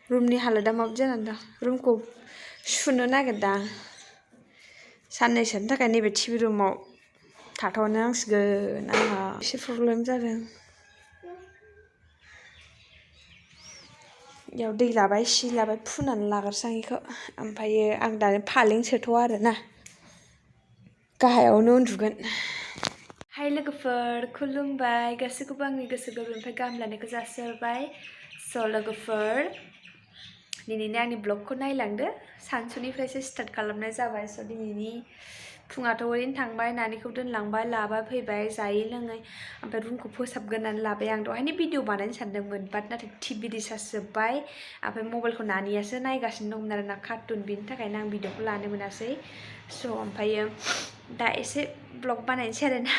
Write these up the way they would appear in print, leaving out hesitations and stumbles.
रुमनि हालोदा माबायदि जानानै दं रुमखौ सुनो नागिरदां साननैसोनि थाखाय नैबे टिभि रुमाव थाथ'नो नांसिगोन आंहा एसे प्रब्लेम जादों याव दै लाबाय सि लाबाय फुनानै लाग्रोसां इखौ ओमफ्रायो आं दानो फालें सोथ'आ आरोना गाहायावनो उन्दुगोन हाय लोगोफोर खुलुमबाय गासैखौबो आंनि गोसो गोरबोनिफ्राय गाहाम लानायखौ जासिहरबाय स' लोगोफोर दिनैनि आंनि ब्लगखौ नायलांदो सानसुनिफ्रायसो स्टार्ट खालामनाय जाबाय स' दिनैनि फुङाथ' ओरैनो थांबाय नानिखौ दोनलांबाय लाबाय फैबाय जायै लोङै ओमफ्राय रुमखौ फोसाबग्रोनानै लाबाय आं दहायनो भिडिअ बानायनो सानदोंमोन बाट नाथाय टिभि रिचार्ज जोब्बाय ओमफ्राय मबाइलखौ नानियासो नायगासिनो दंमोन आरोना कार्टुन बिनि थाखायनो आं भिडिअखौ लानो मोनासै स' ओमफ्रायो दा एसे ब्लग बानायनोसै आरोना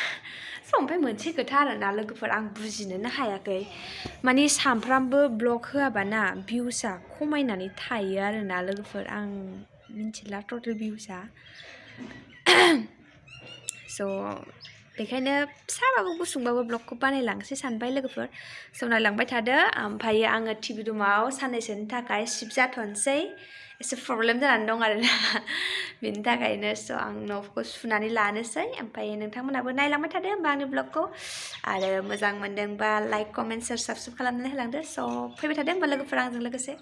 स' ओमफ्राय मोनसे खोथा आरोना लोगोफोर आं बुजिनोनो हायाखै माने सानफ्रामबो ब्लग होआबाना भिउसआ खमायनानै थायो आरोना लोगोफोर आं मिन्थिला टटेल भिउसआ स' बेखायनो फिसाबाबो गुसुंबाबो ब्लगखौ बानायलांसै सानबाय लोगोफोर स' नायलांबाय थादो ओमफ्रायो आङो टिभि रुमाव साननैसोनि थाखाय शिफ्ट जाथ'नोसै एसे प्रब्लेम जानानै दं आरोना बेनि थाखायनो स' आं न'खौ सुनानै लानोसै ओमफ्राय नोंथांमोनाबो नायलांबाय थादो होमबा आंनि ब्लगखौ आरो मोजां मोनदोंबा लाइक कमेन्ट शेयार साबस्क्राइब खालामनानै होलांदो स' फैबाय थादो होमबा लोगोफोर आंजों लोगोसे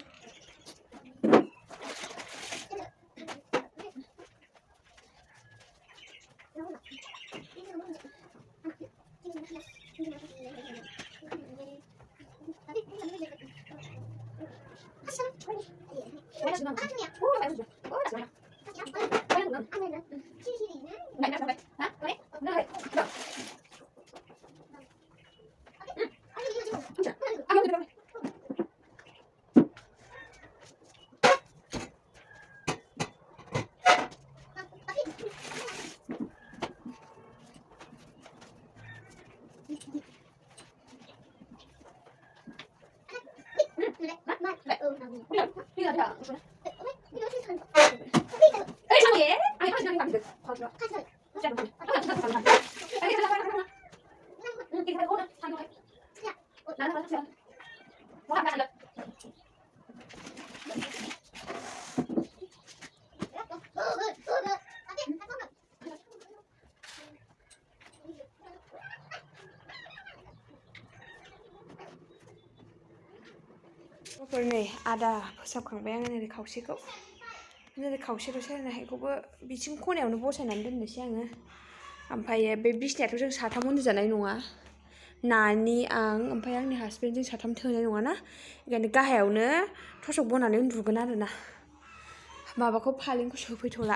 नै आदा फोसाबखांबाय आङो नै खावसेखौ नै खावसेल'सै आरोना बेखौबो बिथिं खनायावनो बसायनानै दोननोसै आङो ओमफ्रायो बे बिसनायाथ' जों साथाम उन्दुजानाय नङा नानि आं ओमफ्राय आंनि हासबेन्ड जों साथाम थोनाय नङाना बेखायनो गाहायावनो थसक बनानै उन्दुगोन आरोना माबाखौ फालेंखौ सोफैथ'ला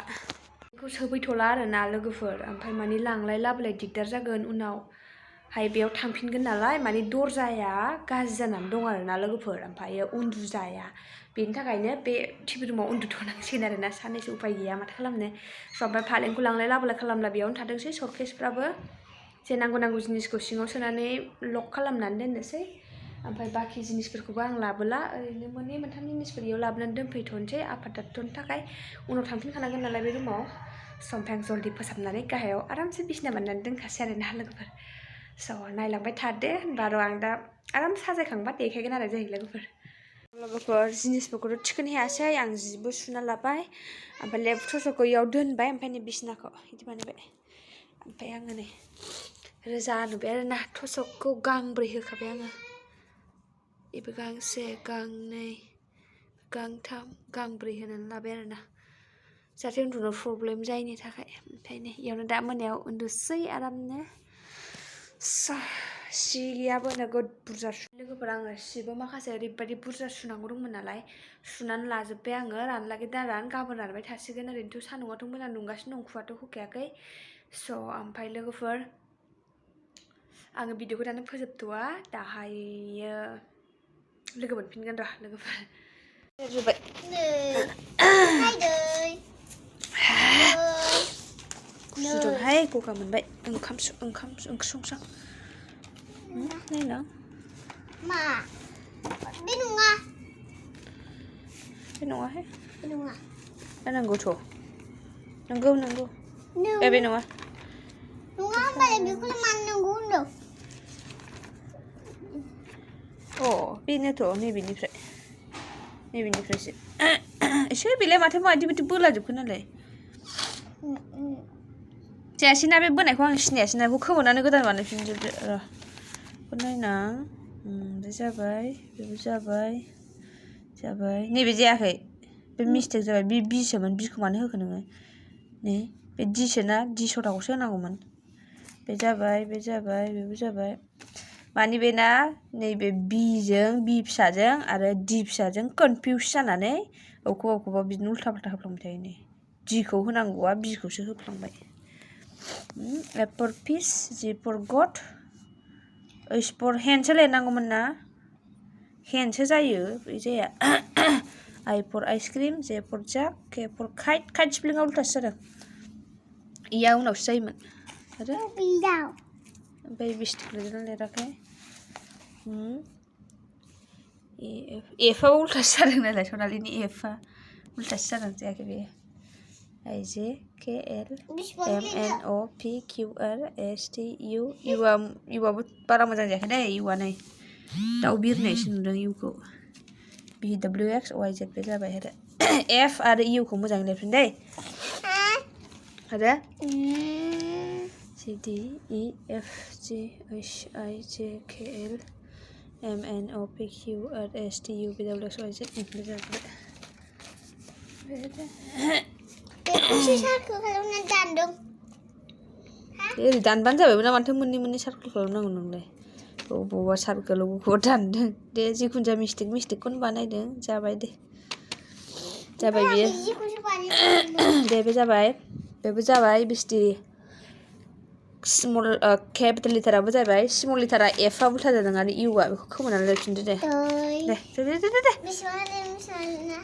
आरोना लोगोफोर ओमफ्राय माने लांलाय लाबोलाय दिगदार जागोन उनावहाय बेयाव थांफिनगोन नालाय माने दरजाया गाज्रि जानानै दं आरोना लोगोफोर ओमफ्रायो उन्दुजाया बेनि थाखायनो बे टिभि रुमाव उन्दुथ'नांसिगोन आरोना साननैसो उपाय गैया माथो खालामनो स' ओमफ्राय फालेंखौ लांलाय लाबोलाय खालामला बेयावनो थाथोंसै सर्टकेसफ्राबो जे नांगौ जिनिसखौ सिङाव सोनानै लक खालामनानै दोननोसै ओमफ्राय बाखि जिनिसफोरखौबो आं लाबोला ओरैनो मोननै मोनथाम जिनिसफोर बेयाव लाबोनानै दोनफैथ'नोसै आफादथ'नो थाखाय उनाव थांफिनखानांगोन नालाय बे रुमाव स' ओमफ्राय आं जल्दि फोसाबनानै गाहायाव आरामसे बिसिना बानायनानै दोनखासै आरोना लोगोफोर स' नायलांबाय थादो होनबा र' आं दा आराम साजायखांबा देखायगोन आरो जों लोगोफोर जिनिसफोरखौथ' थिखोनो हायासै आं जिबो सुना लाबाय ओमफ्राय लेप थसखौ इयाव दोनबाय ओमफ्राय नै बिसिनाखौ बिदि बानायबाय ओमफ्राय आङो नै रोजा नुबाय आरोना थसकखौ गांब्रै होखाबाय आङो बेबो गांसे गांनै गांथाम गांब्रै होनानै लाबाय आरोना जाहाथे उन्दुनो प्रब्लेम जायैनि थाखाय ओमफ्राय नै इयावनो दा मोनायाव उन्दुसै आरामनो सियाबो नोगोद बुरजा लोगोफोर आङो सिबो माखासे ओरैबायदि बुरजा सुनांगौ दंमोन नालाय सुनानै लाजोब्बाय आङो रानलागे दा गाबोन रानबाय थासिगोन ओरैनोथ' सान्दुंआथ' मोजां दुंगासिनो दं खुवाथ' होखायाखै स' ओमफ्राय लोगोफोर आङो भिडिअखौ दानो फोजोबथ'आ दाहायो लोगो मोनफिनगोन र' लोगोफोर गुसुदोंहाय गगा मोनबाय ओंख्रि संसां नायनां मा बे नङा बे नङा नांगौथ' नंगौ बे नङा होनबालाय बेखौनो मानो नांगौ होनदों बेनोथ' नैबेनिफ्राय नैबेनिफ्रायसो एसे बेलाय माथो मादि बिदि बोलाजोबखो नालाय जायासैना बे बोनायखौ आं सिनायासैना बेखौ खोमोनानै गोदान बानायफिनजोबदो र' बेखौ नायना बे जाबाय बेबो जाबाय नैबे जायाखै बे मिस्टेक जाबाय बे बिसोमोन बिखौ मानो होखो नोङो नै बे डिसोना डि सथाखौसो होनांगौमोन बे जाबाय बेबो जाबाय मानि बेना नैबे बिजों बि फिसाजों आरो डि फिसाजों कनफिउस जानानै अबेखौबा बिदिनो उल्था फाल्था होफ्लांबाय थायो नै डिखौ होनांगौआ बिखौसो होफ्लांबाय ए फर फिश जे फर गड ओइस फर हेनसो लिरनांगौमोन ना हेनसो जायो बे जाया I for ice cream, J for jack, K for kite. Kite spelling out उल्टासो जादों इया उनावसो जायोमोन आरो ओमफ्राय बिस्टिक लिरना लिराखै एफआ उल्टासो जादों नालाय सनालिनि एफआ उल्टासो जादों जायाखै बेयो I J K L M N O P Q R S T U इउआबो बारा मोजां जायाखै दे इउआ नै दाउ बिरनायसो नुदों इउखौ B W X Y Z बे जाबाय आरो F आरो U खौ मोजाङै लिरफिन दै आरो C D E F G H I J K L M N O P Q R S T U V W X Y Z बे जाबाय ओरै दानबानो जाबायमोन ना माथो मोननै सार्कोल खालामनांगौ नोंलाय बबेबा सार्कोल बबेबा दानदों दे जिखुनु जाया मिस्टेकखौनो बानायदों जाबाय दे जाबाय बियो दे बे जाबाय बेबो जाबाय बिस्टि स्मल केपिटेल लिटाराबो जाबाय स्मल लिटारा एफआ उल्था जादों आरो इउआ बेखौ खोमोनानै लिरफिनदो दे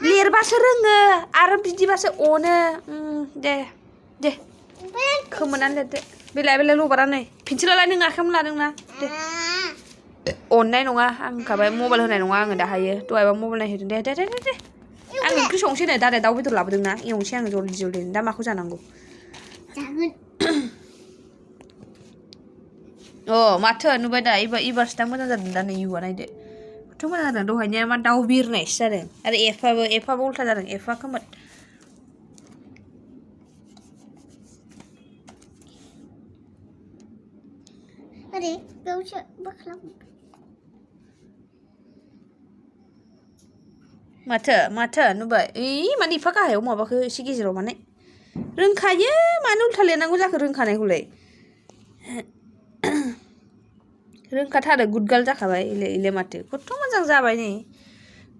लिरबासो रोङो आरो बिदिबासो अनो दे खोमोनानै लिरदो बेलाय लबारा नै पेन्सिलालाय नों आखायावनो लादोंना दे अननाय नङा आं होनखाबाय मबाइल होनाय नङा आङो दाहायो दहायबा मबाइल नायहोदों दे आं ओंख्रि संसै नै दादा दाउ बेदर लाबोदोंना एवनोसै आङो जल्दि दा माखौ जानांगौ माथो नुबाय दा एबारसो दा मोजां जादों दा नै इउआ नायदो खथ' मोजां जादों दहायनिया मा दाउ बिरनायसो जादों आरो एफआबो उल्था जादों एफआ खोमोन माथो नुबाय माने एफा गाहायाव माबाखौ एसे गेजेराव बानाय रोंखायो मानो उल्था लिरनांगौ जाखो रोंखानायखौलाय रोंखाथारो गुदगाल जाखाबाय इले माथो खथ' मोजां जाबाय नै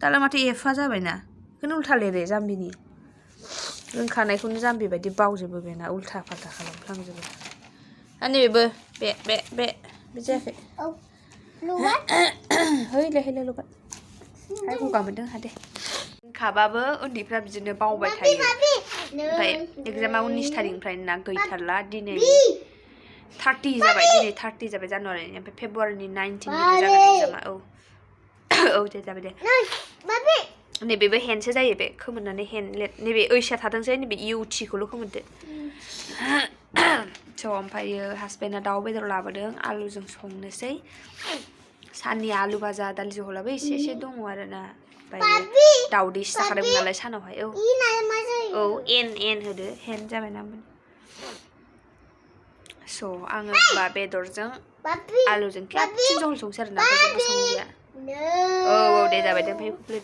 दालाय माथो एफआ जाबायना बेखौनो उल्था लिरो जाम्बिनि रोंखानायखौनो जाम्बि बायदि बावजोबो बेना उल्था फाल्था खालामफ्लांजोबो आरो नैबेबो बे जायाखै हैले लबार हाय गगा मोनदों हा दे रोंखाबाबो उन्दैफ्रा बिदिनो बावबाय थायो ओमफ्राय एगजामा 19 तारिखनिफ्राय ना गैथारला दिनै 30 जाबाय जानुवारिनि ओमफ्राय फेब्रुवारिनि 19निफ्राय जागोन एगजामा दे जाबाय दे नैबेबो हेनसो जायो बे खोमोननानै हेन नैबे ओइसआ थाथोंसै नैबे इउ टिखौल' खोमोनदो स' ओमफ्रायो हासबेन्डआ दाउ बेदर लाबोदों आलुजों संनोसै साननि आलु भाजा दालि जहलाबो एसे दङ आरोना ओमफ्राय दाउदैसो जाखादोंमोन नालाय सानावहाय एन होदो हेन जाबाय ना स' आङो होनबा बेदरजों आलुजों खेबसेनो जहल संसै आरोना जेबो संलिया दे जाबाय दे ओमफ्राय